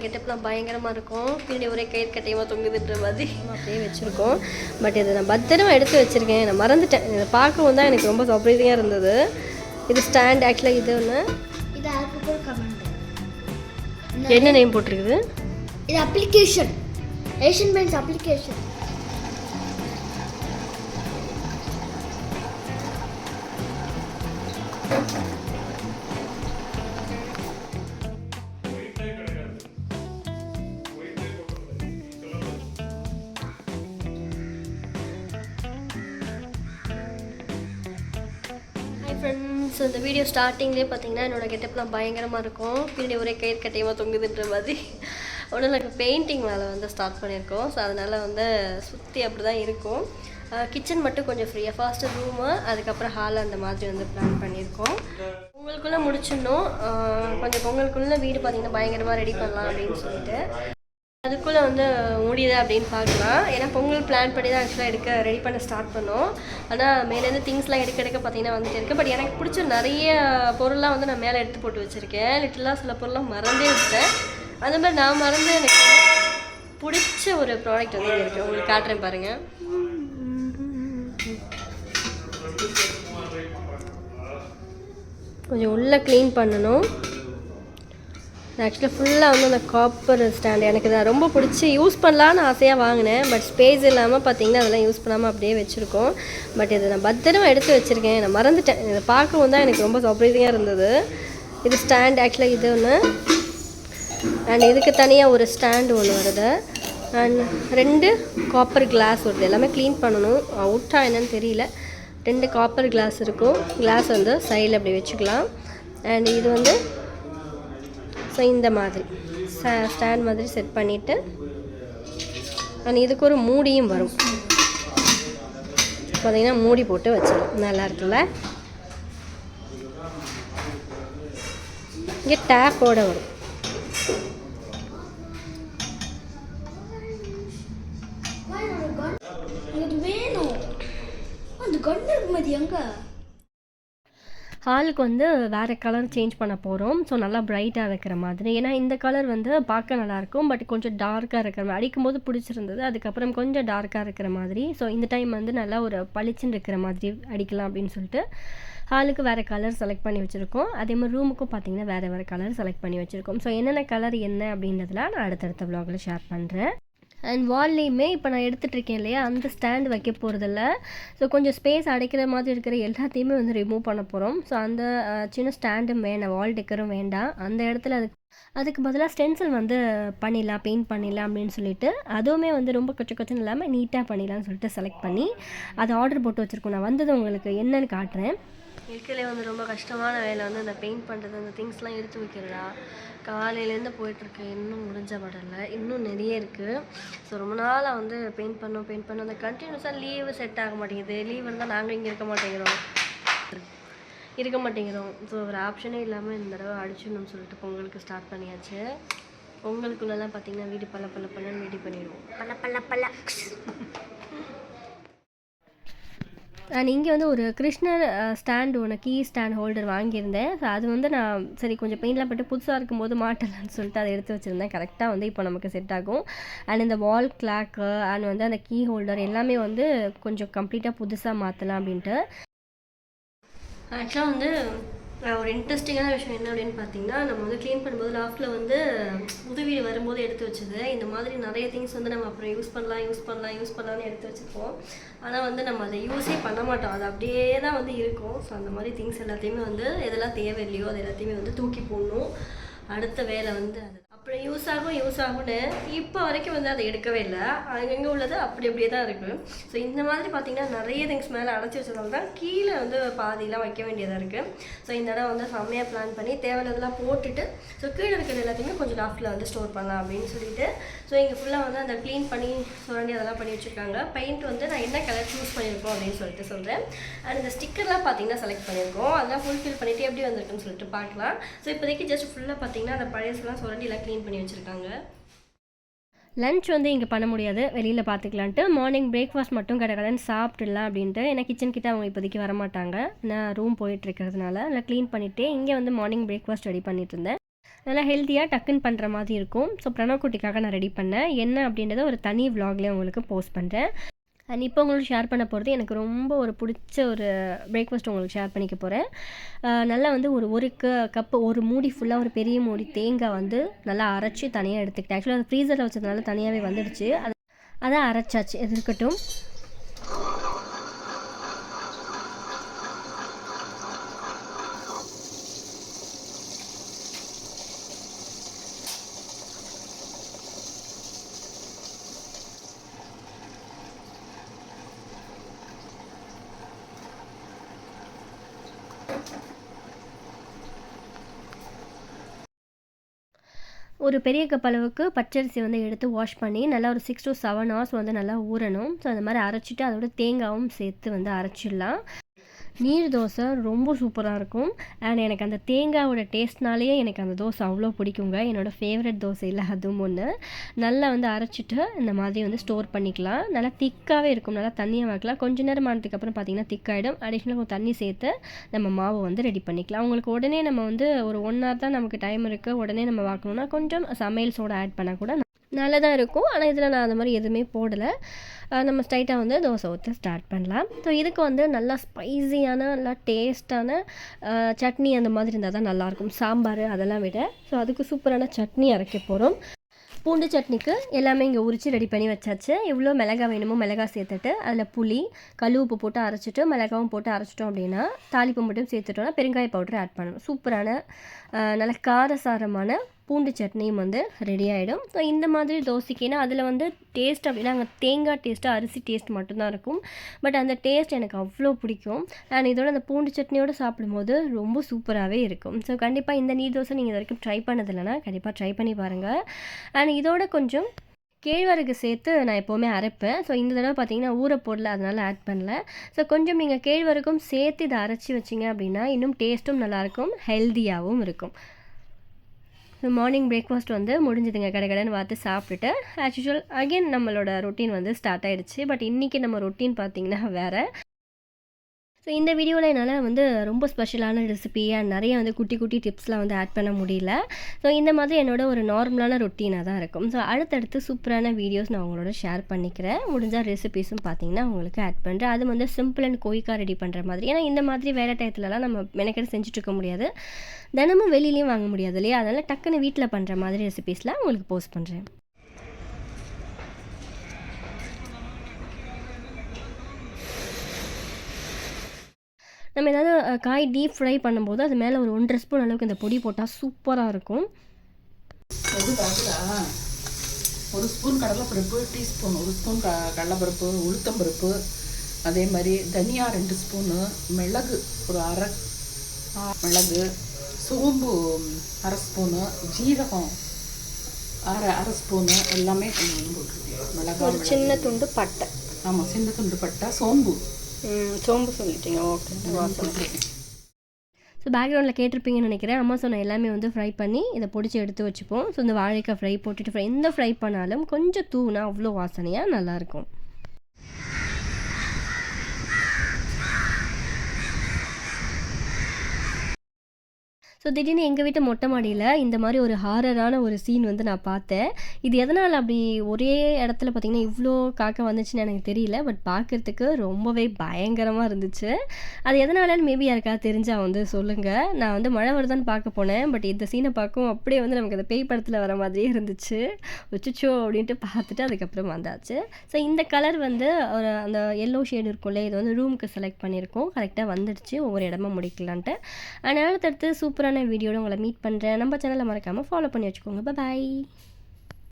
கெட்டப்லாம் பயங்கரமாக இருக்கும். பின்னாடி ஒரே கயிறு கட்டையமாக தொங்குதுன்ற மாதிரி அப்படியே வச்சுருக்கோம். பட் இதை நான் பத்திரமா எடுத்து வச்சுருக்கேன். நான் மறந்துட்டேன். இதை பார்க்கவும் தான் எனக்கு ரொம்ப சர்ப்ரைஸிங்காக இருந்தது. இது ஸ்டாண்ட் ஆக்சுவலாக இது ஒன்று. இது ஆல்கஹால் கமெண்ட். என்ன நேம் போட்டிருக்குது? இது application, Asian paints application. Friends, இந்த வீடியோ ஸ்டார்டிங்லேயே பார்த்தீங்கன்னா என்னோடய கெட்டப்லாம் பயங்கரமாக இருக்கும். பின்னாடி ஒரே கயிறு கட்டையமாக தொங்குதுன்ற மாதிரி ஒன்றும் நாங்கள் பெயிண்டிங் வேலை வந்து ஸ்டார்ட் பண்ணியிருக்கோம். ஸோ அதனால் வந்து சுற்றி அப்படி தான் இருக்கும். கிச்சன் மட்டும் கொஞ்சம் ஃப்ரீயாக, ஃபர்ஸ்ட்டு ரூமு, அதுக்கப்புறம் ஹால் அந்த மாதிரி வந்து பிளான் பண்ணியிருக்கோம். பொங்கலுக்குள்ளே முடிச்சிடணும். கொஞ்சம் பொங்கலுக்குள்ளே வீடு பார்த்திங்கன்னா பயங்கரமாக ரெடி பண்ணலாம் அப்படின்னு சொல்லிட்டு அதுக்குள்ளே வந்து முடியுதா அப்படின்னு பார்க்கலாம். ஏன்னா பொங்கல் பிளான் பண்ணி தான் ஆக்சுவலாக ரெடி பண்ண ஸ்டார்ட் பண்ணோம். ஆனால் மேலேருந்து திங்ஸ்லாம் எடுக்க பார்த்தீங்கன்னா வந்துட்டு இருக்குது. பட் எனக்கு பிடிச்ச நிறைய பொருள்லாம் வந்து நான் மேலே எடுத்து போட்டு வச்சுருக்கேன். லிட்டலாக சில பொருள்லாம் மறந்தே வச்சுட்டேன். அந்த மாதிரி நான் மறந்து எனக்கு பிடிச்ச ஒரு ப்ராடக்ட் வந்து இங்கே இருக்குது. உங்களுக்கு காட்டுறேன் பாருங்கள். கொஞ்சம் உள்ளே க்ளீன் பண்ணணும். ஆக்சுவலாக ஃபுல்லாக வந்து அந்த காப்பர் ஸ்டாண்ட் எனக்கு தான் ரொம்ப பிடிச்சி யூஸ் பண்ணலான்னு ஆசையாக வாங்கினேன். பட் ஸ்பேஸ் இல்லாமல் பார்த்தீங்கன்னா அதெல்லாம் யூஸ் பண்ணாமல் அப்படியே வச்சுருக்கோம். பட் இதை நான் பத்திரமா எடுத்து வச்சுருக்கேன். நான் மறந்துட்டேன். இதை பார்க்கவும் தான் எனக்கு ரொம்ப சர்ப்ரைஸிங்காக இருந்தது. இது ஸ்டாண்ட் ஆக்சுவலாக இது ஒன்று. அண்ட் இதுக்கு தனியாக ஒரு ஸ்டாண்டு ஒன்று வருது. அண்ட் 2 காப்பர் கிளாஸ் வருது. எல்லாமே க்ளீன் பண்ணணும். அவுட்டா என்னன்னு தெரியல. 2 காப்பர் கிளாஸ் இருக்கும். கிளாஸ் வந்து சைடில் அப்படி வச்சுக்கலாம். அண்ட் இது வந்து ஸோ இந்த மாதிரி ஸ்டாண்ட் மாதிரி செட் பண்ணிவிட்டு அண்ட் இதுக்கு ஒரு மூடியும் வரும். பார்த்திங்கன்னா மூடி போட்டு வச்சிடும். நல்லா இருக்குல்ல? இங்கே டேப்போடு வரும். ஹாலுக்கு வந்து வேறு கலர் சேஞ்ச் பண்ண போகிறோம். ஸோ நல்லா ப்ரைட்டாக இருக்கிற மாதிரி. ஏன்னா இந்த கலர் வந்து பார்க்க நல்லாயிருக்கும். பட் கொஞ்சம் டார்க்காக இருக்கிற மாதிரி அடிக்கும்போது பிடிச்சிருந்தது. அதுக்கப்புறம் கொஞ்சம் டார்க்காக இருக்கிற மாதிரி. ஸோ இந்த டைம் வந்து நல்லா ஒரு பளிச்சுன்னு இருக்கிற மாதிரி அடிக்கலாம் அப்படின்னு சொல்லிட்டு ஹாலுக்கு வேறு கலர் செலக்ட் பண்ணி வச்சுருக்கோம். அதே மாதிரி ரூமுக்கும் பார்த்திங்கன்னா வேறு கலர் செலக்ட் பண்ணி வச்சுருக்கோம். ஸோ என்னென்ன கலர் என்ன அப்படின்றதுலாம் நான் அடுத்தடுத்த வ்ளாகில் ஷேர் பண்ணுறேன். அண்ட் வால்லையுமே இப்போ நான் எடுத்துகிட்ருக்கேன் இல்லையா, அந்த ஸ்டாண்டு வைக்க போகிறதில்ல. ஸோ கொஞ்சம் ஸ்பேஸ் அடைக்கிற மாதிரி இருக்கிற எல்லாத்தையுமே வந்து ரிமூவ் பண்ண போகிறோம். ஸோ அந்த சின்ன ஸ்டாண்டும் வேண்டாம், வால் டெக்கரும் வேண்டாம். அந்த இடத்துல அதுக்கு பதிலாக ஸ்டென்சில் வந்து பண்ணிடலாம், பெயிண்ட் பண்ணிடலாம் அப்படின்னு சொல்லிட்டு அதுவுமே வந்து ரொம்ப கொச்சன்னு இல்லாமல் நீட்டாக பண்ணிடலாம்னு சொல்லிட்டு செலக்ட் பண்ணி அதை ஆர்டர் போட்டு வச்சுருக்கோம். நான் வந்தது உங்களுக்கு என்னன்னு காட்டுறேன். இருக்கிறதுலே வந்து ரொம்ப கஷ்டமான வேலை வந்து அந்த பெயிண்ட் பண்ணுறது, அந்த திங்ஸ்லாம் எடுத்து வைக்கிறதா. காலையிலேருந்து போயிட்டுருக்கு. இன்னும் முடிஞ்ச படலை, இன்னும் நிறைய இருக்குது. ஸோ ரொம்ப நாளாக வந்து பெயிண்ட் பண்ணோம். அந்த கண்டினியூஸாக லீவு செட் ஆக மாட்டேங்குது. லீவ் இருந்தால் நாங்கள் இங்கே இருக்க மாட்டேங்கிறோம். ஸோ ஒரு ஆப்ஷனே இல்லாமல் இந்த தடவை அடிச்சிடணும்னு சொல்லிட்டு பொங்கலுக்கு ஸ்டார்ட் பண்ணியாச்சு. பொங்கலுக்குள்ளெல்லாம் பார்த்திங்கன்னா வீடு பல்லன்னு ரெடி பண்ணிடுவோம். பல்ல அண்ட் இங்கே வந்து ஒரு கிருஷ்ணர் ஸ்டாண்டு ஒன்று, கீ ஸ்டாண்ட் ஹோல்டர் வாங்கியிருந்தேன். ஸோ அது வந்து நான் சரி கொஞ்சம் பெயிண்ட்லாம் போட்டு புதுசாக இருக்கும்போது மாட்டலான்னு சொல்லிட்டு அதை எடுத்து வச்சுருந்தேன். கரெக்டாக வந்து இப்போ நமக்கு செட் ஆகும். அண்ட் இந்த வால் கிளாக்கு அண்ட் வந்து அந்த கீ ஹோல்டர் எல்லாமே வந்து கொஞ்சம் கம்ப்ளீட்டாக புதுசாக மாற்றலாம் அப்படின்ட்டு. ஆக்சுவலாக வந்து ஒரு இன்ட்ரெஸ்டிங்கான விஷயம் என்ன அப்படின்னு பார்த்தீங்கன்னா, நம்ம வந்து க்ளீன் பண்ணும்போது லாஃப்டில் வந்து புது வீடு வரும்போது எடுத்து வச்சது. இந்த மாதிரி நிறைய திங்ஸ் வந்து நம்ம அப்புறம் யூஸ் பண்ணலாம்னு எடுத்து வச்சுருப்போம். ஆனால் வந்து நம்ம அதை யூஸே பண்ண மாட்டோம். அது அப்படியே தான் வந்து இருக்கும். ஸோ அந்த மாதிரி திங்ஸ் எல்லாத்தையுமே வந்து எதெல்லாம் தேவையில்லையோ அது எல்லாத்தையுமே வந்து தூக்கி போடணும். அடுத்த வேலை வந்து அது அப்புறம் யூஸ் ஆகும்னு இப்போ வரைக்கும் வந்து அதை எடுக்கவே இல்லை. அங்கங்கே உள்ளது அப்படியே தான் இருக்குது. ஸோ இந்த மாதிரி பார்த்திங்கன்னா நிறைய திங்ஸ் மேலே அடைச்சி வச்சதால தான் கீழே வந்து பாதியெலாம் வைக்க வேண்டியதாக இருக்குது. ஸோ இந்த இடம் வந்து செம்மையாக பிளான் பண்ணி தேவையில்லதெல்லாம் போட்டுட்டு ஸோ கீழே இருக்கிறது எல்லாத்தையுமே கொஞ்சம் லாஃப்டில் வந்து ஸ்டோர் பண்ணலாம் அப்படின்னு சொல்லிட்டு ஸோ இங்கே ஃபுல்லாக வந்து அந்த க்ளீன் பண்ணி சுரண்டி அதெல்லாம் பண்ணி வச்சுருக்காங்க. பெயிண்ட் வந்து நான் என்ன கலர் சூஸ் பண்ணியிருக்கோம் அப்படின்னு சொல்லிட்டு சொல்கிறேன். அண்ட் இந்த ஸ்டிக்கர்லாம் பார்த்திங்கன்னா செலக்ட் பண்ணியிருக்கோம். அதெல்லாம் ஃபுல்ஃபில் பண்ணிவிட்டு எப்படி வந்திருக்குன்னு சொல்லிட்டு பார்க்கலாம். ஸோ இப்போதைக்கு ஜஸ்ட் ஃபுல்லாக பார்த்திங்கன்னா அந்த பழையசெல்லாம் சுரண்டிலாம் க்ளீன் பண்ணி வச்சுருக்காங்க. லன்ச் வந்து இங்கே பண்ண முடியாது, வெளியில் பார்த்துக்கலான்ட்டு மார்னிங் பிரேக்ஃபாஸ்ட் மட்டும் கடைன்னு சாப்பிட்டுடலாம் அப்படின்ட்டு. ஏன்னா கிச்சன் கிட்ட அவங்க இப்போதைக்கு வரமாட்டாங்க. நான் ரூம் போயிட்டுருக்கிறதுனால நான் க்ளீன் பண்ணிவிட்டு இங்கே வந்து மார்னிங் பிரேக்ஃபாஸ்ட் ரெடி பண்ணிட்டு இருந்தேன். நல்லா ஹெல்த்தியாக டக்குன்னு பண்ணுற மாதிரி இருக்கும். ஸோ பிரணவ் குட்டிக்காக நான் ரெடி பண்ணேன். என்ன அப்படின்றத ஒரு தனி விலாக்லேயே உங்களுக்கு போஸ்ட் பண்ணுறேன். அண்ட் இப்போ உங்களுக்கு ஷேர் பண்ண போகிறது எனக்கு ரொம்ப ஒரு பிடிச்ச ஒரு பிரேக்ஃபாஸ்ட் உங்களுக்கு ஷேர் பண்ணிக்க போகிறேன். நல்லா வந்து ஒரு கப்பு ஒரு மூடி ஃபுல்லாக ஒரு பெரிய மூடி தேங்காய் வந்து நல்லா அரைச்சி தனியாக எடுத்துக்கிட்டேன். ஆக்சுவலாக அது ஃப்ரீசரில் வச்சதுனால தனியாகவே வந்துடுச்சு. அதான் அரைச்சாச்சு. இது இருக்கட்டும். ஒரு பெரிய கப் அளவுக்கு பச்சரிசி வந்து எடுத்து வாஷ் பண்ணி நல்லா ஒரு 6 to 7 ஹவர்ஸ் வந்து நல்லா ஊறணும். ஸோ அந்த மாதிரி அரைச்சிட்டு அதோட தேங்காயும் சேர்த்து வந்து அரைச்சிடலாம். நீர் தோசை ரொம்ப சூப்பராக இருக்கும். அண்ட் எனக்கு அந்த தேங்காயோட டேஸ்ட்னாலேயே எனக்கு அந்த தோசை அவ்வளோ பிடிக்குங்க. என்னோடய ஃபேவரட் தோசை இல்லை அதுவும் ஒன்று. நல்லா வந்து அரைச்சிட்டு இந்த மாதிரி வந்து ஸ்டோர் பண்ணிக்கலாம். நல்லா திக்காகவே இருக்கும். நல்லா தண்ணியாக வைக்கலாம். கொஞ்சம் நேரம் ஆனதுக்கப்புறம் பார்த்திங்கன்னா திக்காகிடும். அடிஷ்னலாக கொஞ்சம் தண்ணி சேர்த்து நம்ம மாவு வந்து ரெடி பண்ணிக்கலாம். உங்களுக்கு உடனே நம்ம வந்து ஒரு 1 hour தான் நமக்கு டைம் இருக்குது, உடனே நம்ம வாக்கணும்னா கொஞ்சம் சமையல் சோடா ஆட் பண்ணால் கூட நல்லா தான் இருக்கும். ஆனால் இதில் நான் அந்த மாதிரி எதுவுமே போடலை. நம்ம ஸ்ட்ரைட்டாக வந்து தோசை ஊற்ற ஸ்டார்ட் பண்ணலாம். ஸோ இதுக்கு வந்து நல்லா ஸ்பைஸியான நல்லா டேஸ்ட்டான சட்னி அந்த மாதிரி இருந்தால் தான் நல்லாயிருக்கும். சாம்பார் அதெல்லாம் விட. ஸோ அதுக்கு சூப்பரான சட்னி அரைக்க போகிறோம். பூண்டு சட்னிக்கு எல்லாமே இங்கே உரித்து ரெடி பண்ணி வச்சாச்சு. எவ்வளோ மிளகாய் வேணுமோ மிளகாய் சேர்த்துட்டு அதில் புளி கல் உப்பு போட்டு அரைச்சிட்டு மிளகாவும் போட்டு அரைச்சிட்டோம் அப்படின்னா தாளிப்பு மட்டும் சேர்த்துட்டோம்னா பெருங்காய பவுடர் ஆட் பண்ணணும். சூப்பரான நல்ல காரசாரமான பூண்டு சட்னியும் வந்து ரெடி ஆகிடும். ஸோ இந்த மாதிரி தோசைக்குன்னா அதில் வந்து டேஸ்ட் அப்படின்னா அங்கே தேங்காய் டேஸ்ட்டு அரிசி டேஸ்ட் மட்டும்தான் இருக்கும். பட் அந்த டேஸ்ட் எனக்கு அவ்வளோ பிடிக்கும். அண்ட் இதோட அந்த பூண்டு சட்னியோடு சாப்பிடும்போது ரொம்ப சூப்பராகவே இருக்கும். ஸோ கண்டிப்பாக இந்த நீர் தோசை நீங்கள் இது வரைக்கும் ட்ரை பண்ணதில்லைன்னா கண்டிப்பாக ட்ரை பண்ணி பாருங்கள். அண்ட் இதோட கொஞ்சம் கேழ்வரகு சேர்த்து நான் எப்போவுமே அரைப்பேன். ஸோ இந்த தடவை பார்த்தீங்கன்னா ஊற போடல, அதனால் ஆட் பண்ணல. ஸோ கொஞ்சம் நீங்கள் கேழ்வரகும் சேர்த்து இதை அரைச்சி வச்சிங்க அப்படின்னா இன்னும் டேஸ்ட்டும் நல்லாயிருக்கும், ஹெல்த்தியாகவும் இருக்கும். மார்னிங் பிரேக்ஃபாஸ்ட் வந்து முடிஞ்சுதுங்க. கடைன்னு பார்த்து சாப்பிட்டுட்டு ஆஸ் யூஷுவல் அகெயின் நம்மளோட ரொட்டீன் வந்து ஸ்டார்ட் ஆகிடுச்சு. பட் இன்றைக்கி நம்ம ரொட்டீன் பார்த்திங்கன்னா வேறு. ஸோ இந்த வீடியோவில் என்னால் வந்து ரொம்ப ஸ்பெஷலான ரெசிபி அண்ட் நிறைய வந்து குட்டி குட்டி டிப்ஸ்லாம் வந்து ஆட் பண்ண முடியல. ஸோ இந்த மாதிரி என்னோட ஒரு நார்மலான ரொட்டீனாக தான் இருக்கும். ஸோ அடுத்தடுத்து சூப்பரான வீடியோஸ் நான் உங்களோட ஷேர் பண்ணிக்கிறேன். முடிஞ்சால் ரெசிபீஸும் பார்த்தீங்கன்னா உங்களுக்கு ஆட் பண்ணுறேன். அது வந்து சிம்பிள் அண்ட் குயிக்காக ரெடி பண்ணுற மாதிரி. ஏன்னா இந்த மாதிரி வேலை டயத்துலலாம் நம்ம மெனக்கெட்டு செஞ்சுட்டு இருக்க முடியாது. தினமும் வெளியிலையும் வாங்க முடியாது இல்லையா? அதனால் டக்குன்னு வீட்டில் பண்ணுற மாதிரி ரெசிபீஸ்லாம் உங்களுக்கு போஸ்ட் பண்ணுறேன். நம்ம ஏதாவது காய் டீப் ஃப்ரை பண்ணும்போது அது மேலே ஒரு 1.5 ஸ்பூன் அளவுக்கு இந்த பொடி போட்டால் சூப்பராக இருக்கும். ஒரு ஸ்பூன் கடலைப்பருப்பு, டீஸ்பூன் 1 ஸ்பூன் கடலைப்பருப்பு, உளுத்தம்பருப்பு, அதே மாதிரி தனியா 2 ஸ்பூனு, மிளகு ஒரு அரை மிளகு, சோம்பு 1/2 ஸ்பூனு, ஜீரகம் அரை ஸ்பூனு எல்லாமே போட்டுருக்கேன். மிளகா ஒரு சின்ன துண்டு பட்டை. ஆமாம், சின்ன துண்டு பட்டை, சோம்பு சொல்லிட்டீங்க. ஓகே. ஸோ பேக்ரவுண்டில் கேட்டிருப்பீங்கன்னு நினைக்கிறேன். அம்மா சொன்ன எல்லாமே வந்து ஃப்ரை பண்ணி இதை பொடிச்சு எடுத்து வச்சுப்போம். ஸோ இந்த வாழைக்காய் ஃப்ரை போட்டுட்டு எந்த ஃப்ரை பண்ணாலும் கொஞ்சம் தூவினா அவ்வளோ வாசனையாக நல்லாயிருக்கும். ஸோ திடீர்னு எங்கள் வீட்டு மொட்டை மாடியில் இந்த மாதிரி ஒரு ஹாரரான ஒரு சீன் வந்து நான் பார்த்தேன். இது எதனால் அப்படி ஒரே இடத்துல பார்த்திங்கன்னா இவ்வளோ காக்கா வந்துச்சுன்னு எனக்கு தெரியல. பட் பார்க்குறதுக்கு ரொம்பவே பயங்கரமாக இருந்துச்சு. அது எதனாலன்னு மேபி யாருக்காவது தெரிஞ்சால் வந்து சொல்லுங்கள். நான் வந்து மழை வருதான்னு பார்க்க போனேன். பட் இந்த சீனை பார்க்கவும் அப்படியே வந்து நமக்கு அந்த பேய் படத்தில் வர மாதிரியே இருந்துச்சு. வச்சுச்சோ அப்படின்ட்டு பார்த்துட்டு அதுக்கப்புறம் வந்தாச்சு. ஸோ இந்த கலர் வந்து ஒரு அந்த எல்லோ ஷேடு இருக்கும்ல, இது வந்து ரூமுக்கு செலக்ட் பண்ணியிருக்கோம். கரெக்டாக வந்துடுச்சு ஒவ்வொரு இடமா முடிக்கலான்ட்டு. அதனால் அடுத்தடுத்து சூப்பரான வீடியோட உங்களை மீட் பண்ணுறேன். நம்ம சேனலை மறக்காமல் ஃபாலோ பண்ணி வச்சுக்கோங்க. பாய்.